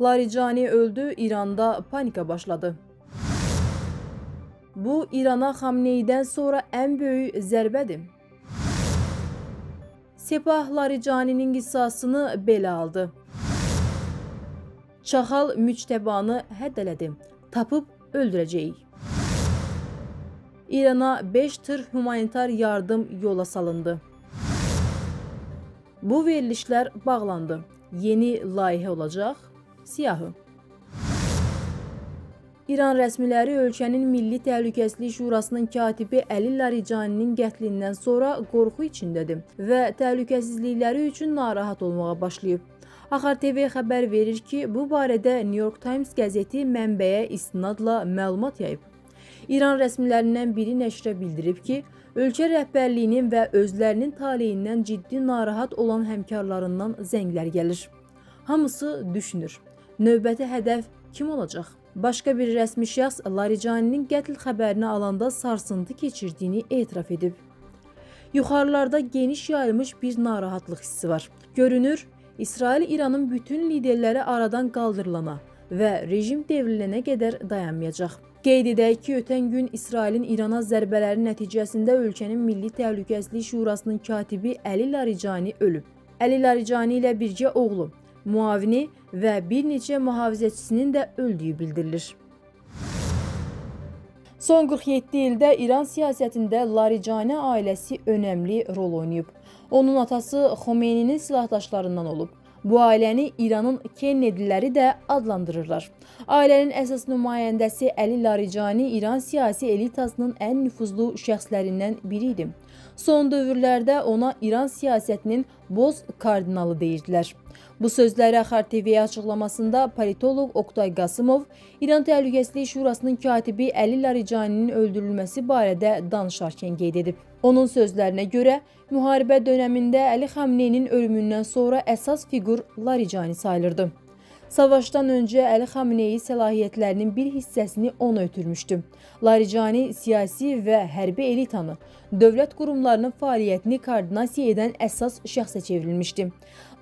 Larijani öldü, İranda panika başladı. Bu İrana Xamneydən sonra ən böyük zərbədir. Sepah Larijani'nin qissasını belə aldı. Çaxal müctəbanı həddələdi. Tapıb öldürəcəyik. İrana 5 tır humanitar yardım yola salındı. Bu verilişlər bağlandı. Yeni layihə olacaq. Siyahı. İran rəsmiləri ölkənin Milli Təhlükəsizlik Şurasının katibi Əli Larijani'nin qətlindən sonra qorxu içindədir və təhlükəsizlikləri üçün narahat olmağa başlayıb. Axar TV xəbər verir ki, bu barədə New York Times qəzeti mənbəyə istinadla məlumat yayıb. İran rəsmilərindən biri nəşrə bildirib ki, ölkə rəhbərliyinin və özlərinin taleyindən ciddi narahat olan həmkarlarından zənglər gəlir. Hamısı düşünür, növbəti hədəf kim olacaq? Başqa bir rəsmi şəxs Larijani'nin qətl xəbərini alanda sarsıntı keçirdiyini etiraf edib. Yuxarılarda geniş yayılmış bir narahatlıq hissi var. Görünür, İsrail İranın bütün liderləri aradan qaldırılana və rejim devrilənə qədər dayanmayacaq. Qeyd edək ki, ötən gün İsrailin İrana zərbələri nəticəsində ölkənin Milli Təhlükəsizlik Şurasının katibi Əli Larijani ölüb. Əli Larijani ilə birgə oğlu, muavini və bir neçə mühafizəçisinin də öldüyü bildirilir. Son 47 ildə İran siyasətində Larijani ailəsi önəmli rol oynayıb. Onun atası Xomeyninin silahdaşlarından olub. Bu ailəni İranın Kennediləri də adlandırırlar. Ailənin əsas nümayəndəsi Əli Larijani İran siyasi elitasının ən nüfuzlu şəxslərindən biri idi. Son dövrlərdə ona İran siyasətinin boz kardinalı deyirdilər. Bu sözləri Axar TV-yə açıqlamasında politoloq Oqtay Qasımov İran Təhlükəsizlik Şurasının katibi Əli Larijani'nin öldürülməsi barədə danışarkən qeyd edib. Onun sözlərinə görə, müharibə dönəmində Əli Xamneynin ölümündən sonra əsas fiqur Larijani sayılırdı. Savaşdan öncə Əli Xamneyi səlahiyyətlərinin bir hissəsini ona ötürmüşdü. Larijani siyasi və hərbi elitanı, dövlət qurumlarının fəaliyyətini koordinasiya edən əsas şəxsə çevrilmişdi.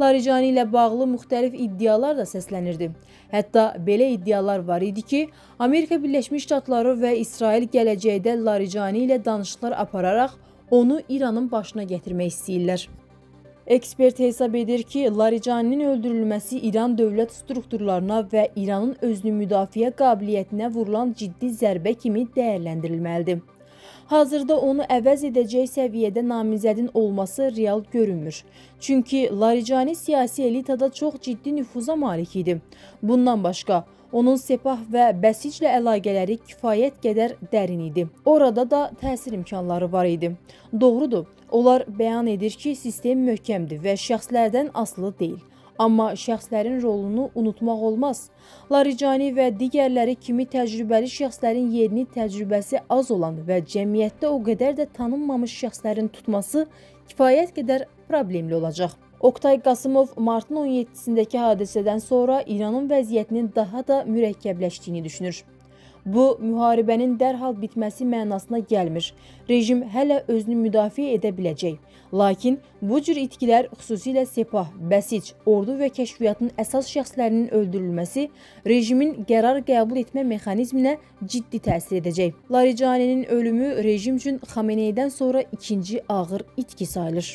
Larijani ilə bağlı müxtəlif iddialar da səslənirdi. Hətta belə iddialar var idi ki, Amerika Birləşmiş Ştatları və İsrail gələcəkdə Larijani ilə danışıqlar apararaq onu İranın başına gətirmək istəyirlər. Ekspert hesab edir ki, Larijani'nin öldürülməsi İran dövlət strukturlarına və İranın özünü müdafiə qabiliyyətinə vurulan ciddi zərbə kimi dəyərləndirilməlidir. Hazırda onu əvəz edəcək səviyyədə namizədin olması real görünmür. Çünki Larijani siyasi elitada çox ciddi nüfuza malik idi. Bundan başqa, onun Sepah və Bəsiclə əlaqələri kifayət qədər dərin idi. Orada da təsir imkanları var idi. Doğrudur, onlar bəyan edir ki, sistem möhkəmdir və şəxslərdən asılı deyil. Amma şəxslərin rolunu unutmaq olmaz. Larijani və digərləri kimi təcrübəli şəxslərin yerini təcrübəsi az olan və cəmiyyətdə o qədər də tanınmamış şəxslərin tutması kifayət qədər problemli olacaq. Oqtay Qasımov martın 17-sindəki hadisədən sonra İranın vəziyyətinin daha da mürəkkəbləşdiyini düşünür. Bu, müharibənin dərhal bitməsi mənasına gəlmir. Rejim hələ özünü müdafiə edə biləcək. Lakin bu cür itkilər, xüsusilə Sepah, Bəsic, ordu və kəşfiyyatın əsas şəxslərinin öldürülməsi rejimin qərar qəbul etmə mexanizminə ciddi təsir edəcək. Larijani'nin ölümü rejim üçün Xameneydən sonra ikinci ağır itki sayılır.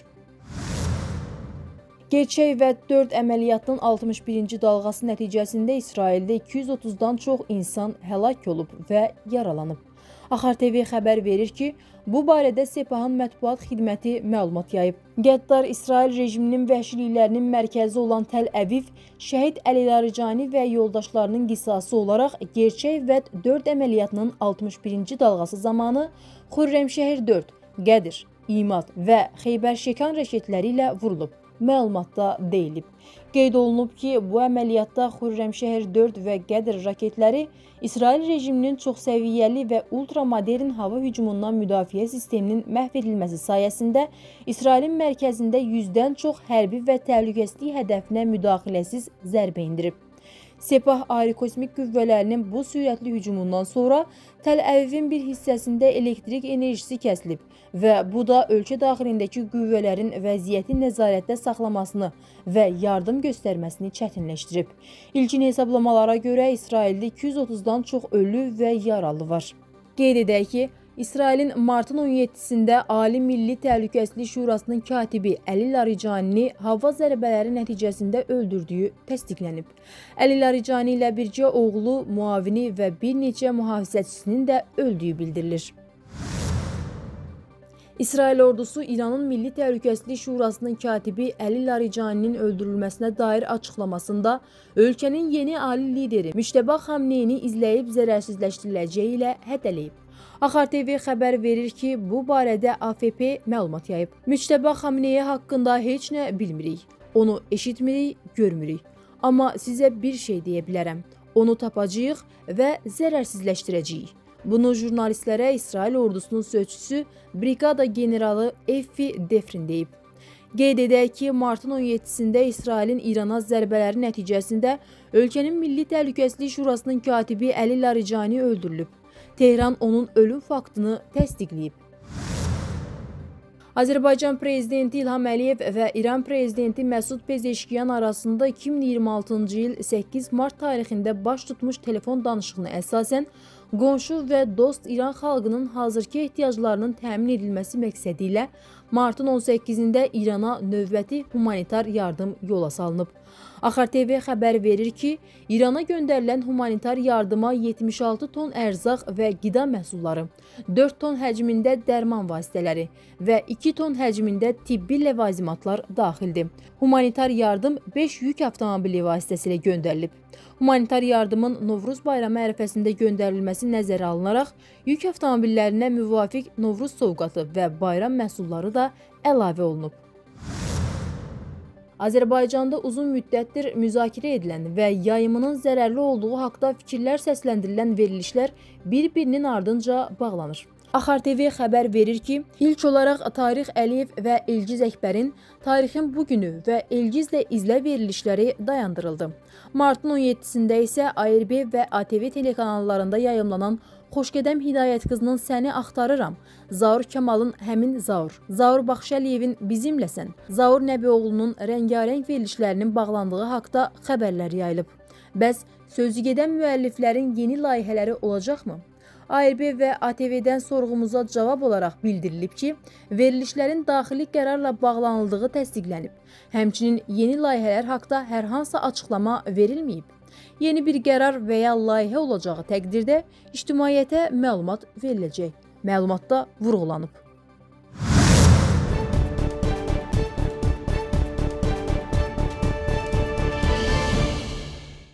Gerçək və 4 əməliyyatın 61-ci dalğası nəticəsində İsraildə 230-dan çox insan həlak olub və yaralanıb. Axar TV xəbər verir ki, bu barədə Sepahın mətbuat xidməti məlumat yayıb. Qəddar İsrail rejiminin vəhşiliklərinin mərkəzi olan Təl-Əviv, şəhid Əli Larijani və yoldaşlarının qisası olaraq Gerçək və 4 əməliyyatının 61-ci dalğası zamanı Xürrəmşəhər 4, Qədir, İmad və Xeybər-Şəkan rəketləri ilə vurulub. Məlumatda deyilib. Qeyd olunub ki, bu əməliyyatda Xürrəmşəhər 4 və Qədir raketləri İsrail rejiminin çoxsəviyyəli və ultramodern hava hücumundan müdafiə sisteminin məhv edilməsi sayəsində İsrailin mərkəzində 100-dən çox hərbi və təhlükəsizlik hədəfinə müdaxiləsiz zərbə indirib. Sepah aerokosmik qüvvələrinin bu sürətli hücumundan sonra Təl-Əvivin bir hissəsində elektrik enerjisi kəsilib və bu da ölkə daxilindəki qüvvələrin vəziyyəti nəzarətdə saxlamasını və yardım göstərməsini çətinləşdirib. İlkin hesablamalara görə İsraildə 230-dan çox ölü və yaralı var. Qeyd edək ki, İsrailin martın 17-sində Ali Milli Təhlükəsizlik Şurasının katibi Əli Laricanini hava zərbələri nəticəsində öldürdüyü təsdiqlənib. Əli Laricani ilə bircə oğlu, müavini və bir neçə mühafizəçisinin də öldüyü bildirilir. İsrail ordusu İranın Milli Təhlükəsizlik Şurasının katibi Əli Laricaninin öldürülməsinə dair açıqlamasında ölkənin yeni ali lideri Müçtəba Xamneyini izləyib zərərsizləşdiriləcəyi ilə hədələyib. Axar TV xəbər verir ki, bu barədə AFP məlumat yayıb. Müçtəba Xamneyi haqqında heç nə bilmirik. Onu eşitmirik, görmürük. Amma sizə bir şey deyə bilərəm. Onu tapacağıq və zərərsizləşdirəcəyik. Bunu jurnalistlərə İsrail ordusunun sözçüsü Briqada generalı Effi Defrin deyib. Qeyd edək ki, martın 17-sində İsrailin İrana zərbələri nəticəsində ölkənin Milli Təhlükəsizlik Şurasının katibi Əli Laricani öldürülüb. Tehran onun ölüm faktını təsdiqləyib. Azərbaycan prezidenti İlham Əliyev və İran prezidenti Məsud Pezeşkiyan arasında 2026-cı il 8 mart tarixində baş tutmuş telefon danışığına əsasən qonşu və dost İran xalqının hazırki ehtiyaclarının təmin edilməsi məqsədi ilə martın 18-də İrana növbəti humanitar yardım yola salınıb. Axar TV xəbər verir ki, İrana göndərilən humanitar yardıma 76 ton ərzaq və qida məhsulları, 4 ton həcmində dərman vasitələri və 2 ton həcmində tibbi ləvazimatlar daxildir. Humanitar yardım 5 yük avtomobili vasitəsilə göndərilib. Humanitar yardımın Novruz bayramı ərəfəsində göndərilməsi nəzərə alınaraq, yük avtomobillərinə müvafiq Novruz sovqatı və bayram məhsulları da əlavə olunub. Azərbaycanda uzun müddətdir müzakirə edilən və yayımının zərərli olduğu haqda fikirlər səsləndirilən verilişlər bir-birinin ardınca bağlanır. Axar TV xəbər verir ki, ilk olaraq Tarix Əliyev və Elgiz Əkbərin tarixin bugünü və Elgizlə izlə verilişləri dayandırıldı. Martın 17-sində isə ARB və ATV telekanallarında yayımlanan Xoşgədəm Hidayət qızının Səni axtarıram, Zaur Kamalın Həmin Zaur, Zaur Baxşəliyevin Bizimləsən, Zaur Nəbioğlunun rəngarəng verilişlərinin bağlandığı haqda xəbərlər yayılıb. Bəs sözügedən müəlliflərin yeni layihələri olacaqmı? ARB və ATV-dən sorğumuza cavab olaraq bildirilib ki, verilişlərin daxili qərarla bağlanıldığı təsdiqlənib. Həmçinin yeni layihələr haqda hər hansı açıqlama verilməyib. Yeni bir qərar və ya layihə olacağı təqdirdə ictimaiyyətə məlumat veriləcək. Məlumatda vurğulanıb.